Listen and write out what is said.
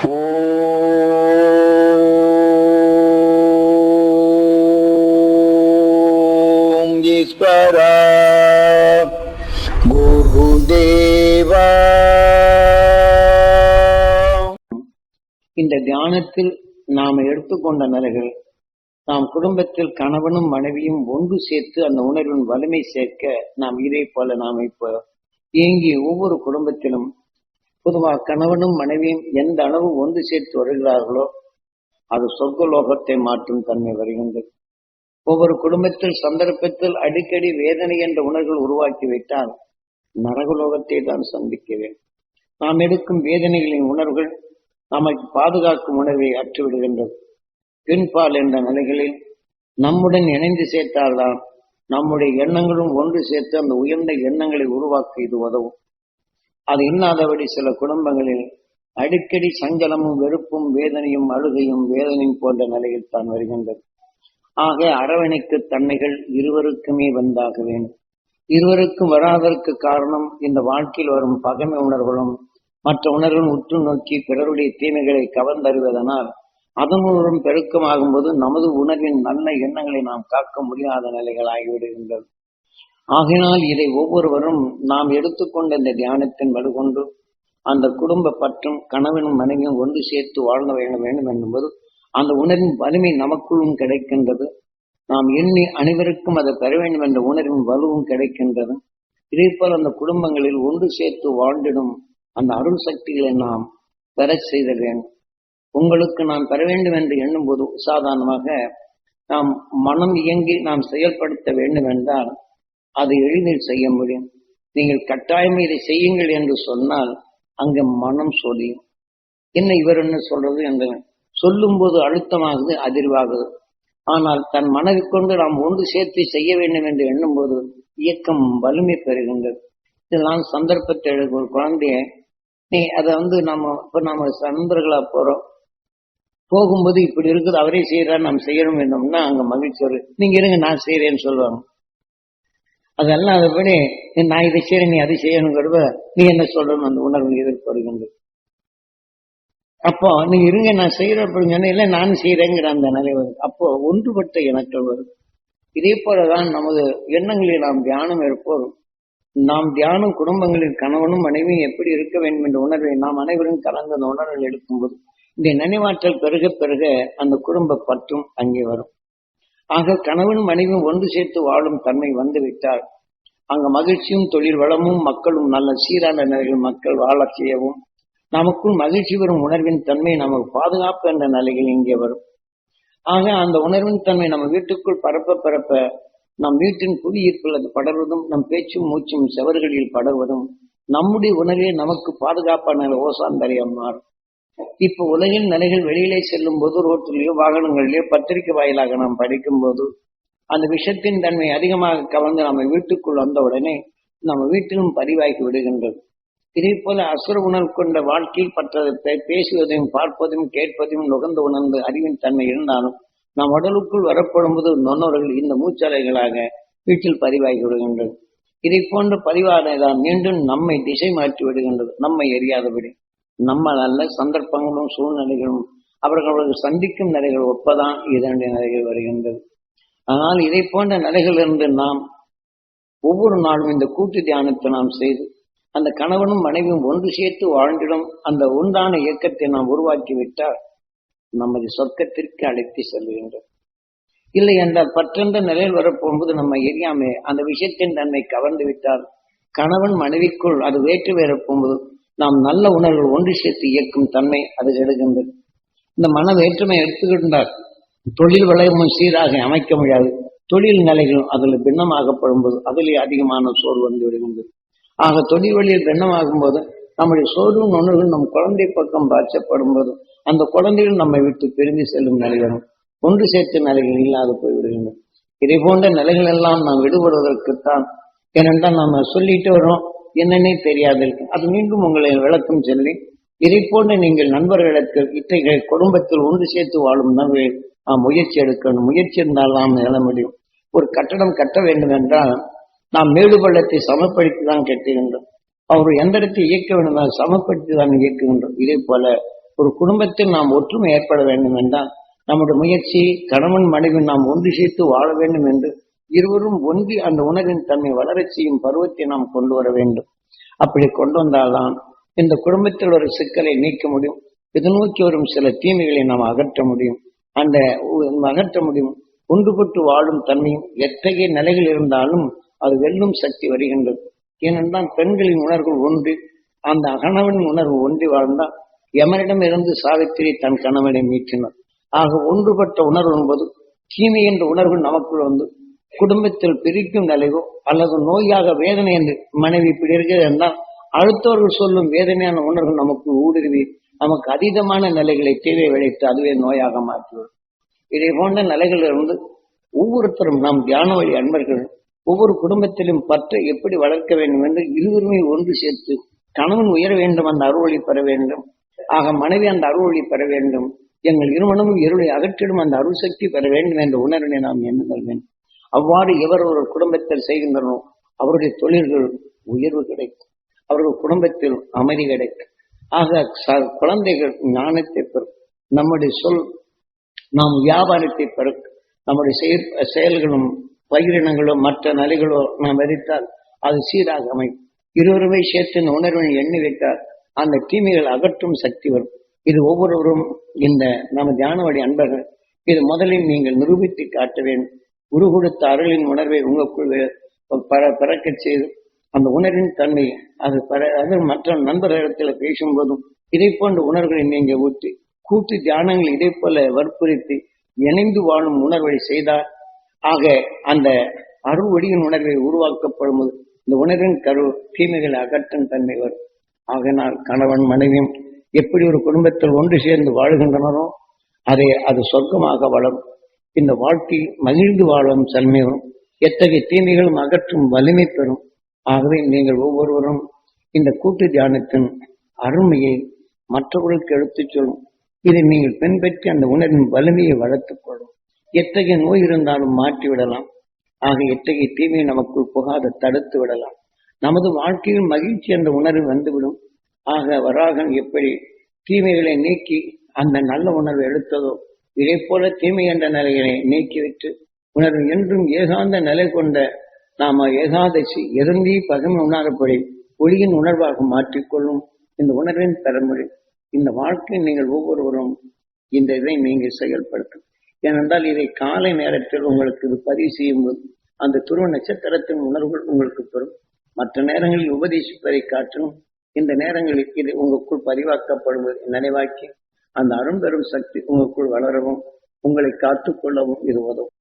ஓம் ஈஸ்வரா குருதேவா. இந்த தியானத்தில் நாம் எடுத்துக்கொண்ட நிலைகள், நாம் குடும்பத்தில் கணவனும் மனைவியும் ஒன்று சேர்த்து அந்த உணர்வின் வலிமை சேர்க்க நாம் இதே போல நாம் இப்போ இயங்கி ஒவ்வொரு குடும்பத்திலும் பொதுவாக கணவனும் மனைவியும் எந்த அளவு ஒன்று சேர்த்து வருகிறார்களோ அது சொர்க்கலோகத்தை மாற்றும் தன்மை வருகின்றது. ஒவ்வொரு குடும்பத்தில் சந்தர்ப்பத்தில் அடிக்கடி வேதனை என்ற உணர்வுகள் உருவாக்கிவிட்டால் நரகலோகத்தை தான் சந்திக்கிறேன். நாம் எடுக்கும் வேதனைகளின் உணர்வுகள் நமக்கு பாதுகாக்கும் உணர்வை அற்றுவிடுகின்றது. பின்பால் என்ற நிலைகளில் நம்முடன் இணைந்து சேர்த்தால்தான் நம்முடைய எண்ணங்களும் ஒன்று சேர்த்து அந்த உயர்ந்த எண்ணங்களை உருவாக்க இது உதவும். அது இல்லாதபடி சில குடும்பங்களில் அடிக்கடி சஞ்சலமும் வெறுப்பும் வேதனையும் அழுகையும் வேதனையும் போன்ற நிலையில் தான் வருகின்றது. ஆக அரவணைக்கு தன்மைகள் இருவருக்குமே வந்தாக வேண்டும். இருவருக்கும் வராதற்கு காரணம் இந்த வாழ்க்கையில் வரும் பகைமை உணர்வுகளும் மற்ற உணர்வுகளும் உற்று நோக்கி பிறருடைய தீமைகளை கவர்ந்தறிவதனால் அதன் மூலம் பெருக்கமாகும் போது நமது உணர்வின் நல்ல எண்ணங்களை நாம் காக்க முடியாத நிலைகள் ஆகிவிடுகின்றது. ஆகையினால் இதை ஒவ்வொருவரும் நாம் எடுத்துக்கொண்ட இந்த தியானத்தின் வலுகொண்டு அந்த குடும்ப பற்றும் கணவனும் மனைவியும் ஒன்று சேர்த்து வாழ்ந்து வேண்டும் என்பது அந்த உணர்வின் வலிமை நமக்குள்ளும் கிடைக்கின்றது. நாம் எண்ணி அனைவருக்கும் அதை பெற வேண்டும் என்ற உணர்வின் வலுவும் கிடைக்கின்றது. இதே போல் அந்த குடும்பங்களில் ஒன்று சேர்த்து வாழ்ந்திடும் அந்த அருள் சக்திகளை நாம் பெற செய்த வேண்டும். உங்களுக்கு நாம் பெற வேண்டும் என்று எண்ணும் போது சாதாரணமாக நாம் மனம் இயங்கி நாம் செயல்படுத்த வேண்டும் என்றால் அதை எளிதில் செய்ய முடியும். நீங்கள் கட்டாயம் இதை செய்யுங்கள் என்று சொன்னால் அங்கு மனம் சொல்லியும் என்ன இவர் என்ன சொல்றது என்று சொல்லும் போது அழுத்தமாகுது, அதிர்வாகுது. ஆனால் தன் மனதை கொண்டு நாம் ஒன்று சேர்த்து செய்ய வேண்டும் என்று எண்ணும் போது இயக்கம் வலிமை பெறுகின்றது. இதெல்லாம் சந்தர்ப்பத்தை ஒரு குழந்தைய நீ அதை நம்ம நண்பர்களா போகும்போது இப்படி இருக்குது, அவரே செய்யறாரு, நாம் செய்யணும் வேண்டும்னா அங்க மகிழ்ச்சி வரும். நீங்க இருங்க நான் செய்யறேன்னு சொல்லுவாங்க. அதெல்லாம் அதுபடி நான் இதை செய்யறேன் நீ அதை செய்யணுங்கிறத நீ என்ன சொல்லணும் அந்த உணர்வு எதிர்ப்படுகின்றது. அப்போ நீங்க இருங்க நான் செய்யறேன் அப்படின்னு சொன்னா இல்லை நானும் செய்யறேங்கிற அந்த நிலை வருது. அப்போ ஒன்றுபட்ட இனங்கள் வருது. இதே போலதான் நமது எண்ணங்களில் நாம் தியானம் இருப்போம். நாம் தியானம் குடும்பங்களில் கணவனும் மனைவியும் எப்படி இருக்க வேண்டும் என்ற உணர்வை நாம் அனைவரும் கலந்து அந்த உணர்வுகள் எடுக்கும்போது இந்த நினைவாற்றல் பெருக பெருக அந்த குடும்ப பற்றும் அங்கே வரும். ஆக கணவன் மனைவியும் ஒன்று சேர்த்து வாழும் தன்மை வந்துவிட்டால் அங்க மகிழ்ச்சியும் தொழில் வளமும் மக்களும் நல்ல சீரான நிலையில் மக்கள் வாழ செய்யவும் நமக்குள் மகிழ்ச்சி வரும் உணர்வின் தன்மை நமக்கு பாதுகாப்பு என்ற நிலையில் இங்கே வரும். ஆக அந்த உணர்வின் தன்மை நம்ம வீட்டுக்குள் பரப்ப நம் வீட்டின் புவியீர்ப்பில் அது படர்வதும் நம் பேச்சும் மூச்சும் செவர்களில் படர்வதும் நம்முடைய உணர்வே நமக்கு பாதுகாப்பான ஓசாந்தரையா மாறும். இப்ப உலகின் நிலைகள் வெளியிலே செல்லும் போது ரோட்டிலேயோ வாகனங்களிலேயோ பத்திரிகை வாயிலாக நாம் படிக்கும் போது அந்த விஷத்தின் தன்மை அதிகமாக கவர்ந்து நம்ம வீட்டுக்குள் வந்த உடனே நம்ம வீட்டிலும் பதிவாகி விடுகின்றது. இதே போல அசுர உணர்வு கொண்ட வாழ்க்கையில் பற்றதை பேசுவதையும் பார்ப்பதையும் கேட்பதையும் நுகர்ந்து உணர்ந்து அறிவின் தன்மை இருந்தாலும் நம் உடலுக்குள் வரப்படும் போது நுண்ணவர்கள் இந்த மூச்சலைகளாக வீட்டில் பதிவாகி விடுகின்றது. இதை போன்ற பதிவானதான் மீண்டும் நம்மை திசை மாற்றி விடுகின்றது. நம்மை எரியாதபடி நம்ம நல்ல சந்தர்ப்பங்களும் சூழ்நிலைகளும் அவர்களுக்கு சந்திக்கும் நிலைகள் ஒப்பதான் இதனுடைய நிலைகள் வருகின்றது. ஆனால் இதை போன்ற நிலைகளிலிருந்து நாம் ஒவ்வொரு நாளும் இந்த கூட்டு தியானத்தை நாம் செய்து அந்த கணவனும் மனைவியும் ஒன்று சேர்த்து வாழ்ந்திடும் அந்த உண்டான இயக்கத்தை நாம் உருவாக்கிவிட்டால் நமது சொர்க்கத்திற்கு அழைத்து செல்கின்றோம். இல்லை என்றால் பற்றென்ற நிலையில் வரப்போகும்போது நம்ம எரியாமே அந்த விஷயத்தின் தன்மை கவர்ந்து விட்டால் கணவன் மனைவிக்குள் அது வேற்று வேறப்போகும்போது நாம் நல்ல உணர்வு ஒன்று சேர்த்து இயக்கும் தன்மை அது எடுக்கின்றது. இந்த மன வேற்றுமை எடுத்துக்கிட்டால் தொழில் வளையமும் சீராக அமைக்க முடியாது. தொழில் நிலைகளும் அதில் பின்னமாகப்படும் போது அதிலே அதிகமான சோர்வு வந்து விடுகின்றது. ஆக தொழில் வழியில் பின்னமாகும் போது நம்முடைய சோர்வு உணர்வுகள் நம் குழந்தை பக்கம் பாய்ச்சப்படும் போது அந்த குழந்தைகள் நம்மை விட்டு பிரிந்து செல்லும் நிலைகளும் ஒன்று சேர்த்த நிலைகள் இல்லாது போய்விடுகின்றன. இதை போன்ற நிலைகள் எல்லாம் நாம் விடுபடுவதற்குத்தான். ஏனென்றால் நம்ம சொல்லிட்டு வரோம், என்னன்னே தெரியாது. அது மீண்டும் உங்களை விளக்கம் சொல்லி இதை போன்ற நீங்கள் நண்பர்களுக்கு இத்தகைய குடும்பத்தில் ஒன்று சேர்த்து வாழும் உணர்வை நாம் முயற்சி எடுக்கணும். முயற்சி இருந்தால் நாம் எழ முடியும். ஒரு கட்டடம் கட்ட வேண்டும் என்றால் நாம் மேலுபள்ளத்தை சமப்படுத்தி தான் கட்டுகின்றோம். அவர் எந்திரத்தை இயக்க வேண்டும் சமப்படுத்தி தான் இயக்குகின்றோம். இதே போல ஒரு குடும்பத்தில் நாம் ஒற்றுமை ஏற்பட வேண்டும் என்றால் நம்முடைய முயற்சி கணவன் மனைவி நாம் ஒன்று சேர்த்து வாழ வேண்டும் என்று இருவரும் ஒன்றி அந்த உணர்வின் தன்மை வளரச் செய்யும் பருவத்தை நாம் கொண்டு வர வேண்டும். அப்படி கொண்டு வந்தால்தான் இந்த குடும்பத்தில் ஒரு சிக்கலை நீக்க முடியும். இது நோக்கி வரும் சில தீமைகளை நாம் அகற்ற முடியும். அந்த அகற்ற முடியும். ஒன்றுபட்டு வாழும் தன்மையும் எத்தகைய நிலைகள் இருந்தாலும் அது வெல்லும் சக்தி வருகின்றது. ஏனென்றால் பெண்களின் உணர்வுகள் ஒன்று, அந்த கணவனின் உணர்வு ஒன்றி வாழ்ந்தால் யமனிடம் இருந்து சாவித்திரி தன் கணவனை மீட்டினார். ஆக ஒன்றுபட்ட உணர்வு என்பது தீமை என்ற உணர்வு நமக்குள் வந்து குடும்பத்தில் பிரிக்கும் நிலைவோ அல்லது நோயாக வேதனை என்று மனைவி இப்படி இருக்கிறது என்றால் அடுத்தவர்கள் சொல்லும் வேதனையான உணர்வு நமக்கு ஊடுருவி நமக்கு அதீதமான நிலைகளை தீவை விளைத்து அதுவே நோயாக மாற்றிவிடும். இதை போன்ற நிலைகளிலிருந்து ஒவ்வொருத்தரும் நாம் தியான வழி அன்பர்கள் ஒவ்வொரு குடும்பத்திலும் பற்றை எப்படி வளர்க்க வேண்டும் என்று இருவருமே ஒன்று சேர்த்து கணவன் உயர வேண்டும், அந்த அருள்வழி பெற வேண்டும். ஆக மனைவி அந்த அருள்வழி பெற வேண்டும். எங்கள் இருமனமும் இருளை அகற்றிடும் அந்த அருள் சக்தி பெற வேண்டும் என்ற உணர்வினை நாம் எண்ணுதல் வேண்டும். அவ்வாறு எவர் ஒரு குடும்பத்தில் செய்கின்றனோ அவருடைய தொழில்கள் உயர்வு கிடைக்கும், அவர்கள் குடும்பத்தில் அமைதி கிடைக்கும். ஆக குழந்தைகள் ஞானத்தை பெறும், நம்முடைய சொல் நாம் வியாபாரத்தை பெறும், நம்முடைய செயல்களும் பயிரினங்களோ மற்ற நிலைகளோ நாம் விதைத்தால் அது சீராக அமையும். இருவருமே சேர்த்து இந்த உணர்வினை எண்ணி வைத்தால் அந்த தீமைகள் அகற்றும் சக்தி வரும். இது ஒவ்வொருவரும் இந்த நம்ம தியான வழி அன்பர்கள் இது முதலில் நீங்கள் நிரூபித்து காட்ட வேண்டும். குரு கொடுத்த அருளின் உணர்வை உங்களுக்குள் பிறக்கச் செய்து அந்த உணர்வின் தன்மை அது மற்ற நண்பர்களிடத்தில் பேசும்போதும் இதை போன்ற உணர்வுகளை நீங்க ஊற்றி கூட்டு தியானங்கள் இதை போல வற்புறுத்தி இணைந்து வாழும் உணர்வை செய்தால் ஆக அந்த அருள் ஒளியின் உணர்வை உருவாக்கப்படும் போது இந்த உணர்வின் கரு தீமைகளை அகற்றும் தன்மை வரும். ஆகினால் கணவன் மனைவியும் எப்படி ஒரு குடும்பத்தில் ஒன்று சேர்ந்து வாழ்கின்றனரோ அது சொர்க்கமாக வளரும். இந்த வாழ்க்கையில் மகிழ்ந்து வாழும் தன்மையும் எத்தகைய தீமைகளும் அகற்றும் வலிமை பெறும். ஆகவே நீங்கள் ஒவ்வொருவரும் இந்த கூட்டு தியானத்தின் அருமையை மற்றவர்களுக்கு எடுத்துச் சொல்லும். இதை நீங்கள் பின்பற்றி அந்த உணர்வின் வலிமையை வளர்த்துக் கொள்ளும். எத்தகைய நோய் இருந்தாலும் மாற்றி விடலாம். ஆக எத்தகைய தீமையை நமக்குள் புகாத தடுத்து விடலாம். நமது வாழ்க்கையில் மகிழ்ச்சி என்ற உணர்வு வந்துவிடும். ஆக வராகன் எப்படி தீமைகளை நீக்கி அந்த நல்ல உணர்வை எடுத்ததோ இதே போல தீமை என்ற நிலைகளை நீக்கிவிட்டு உணர்வு என்றும் ஏகாந்த நிலை கொண்ட நாம ஏகாதசி எருந்தி பகமை உணரப்படி ஒளியின் உணர்வாக மாற்றிக்கொள்ளும் இந்த உணர்வின் தலைமுறை. இந்த வாழ்க்கையை நீங்கள் ஒவ்வொருவரும் இந்த இதை நீங்கள் செயல்படுத்தும். ஏனென்றால் இதை காலை நேரத்தில் உங்களுக்கு இது பதிவு செய்யும்போது அந்த துருவ நட்சத்திரத்தின் உணர்வுகள் உங்களுக்கு பெறும். மற்ற நேரங்களில் உபதேசிப்பதை காட்டிலும் இந்த நேரங்களில் இது உங்களுக்குள் பதிவாக்கப்படுவது நினைவாக்கி அந்த அரும்பெரும் சக்தி உங்களுக்குள் வளரவும் உங்களை காத்துக்கொள்ளவும் இது உதவும்.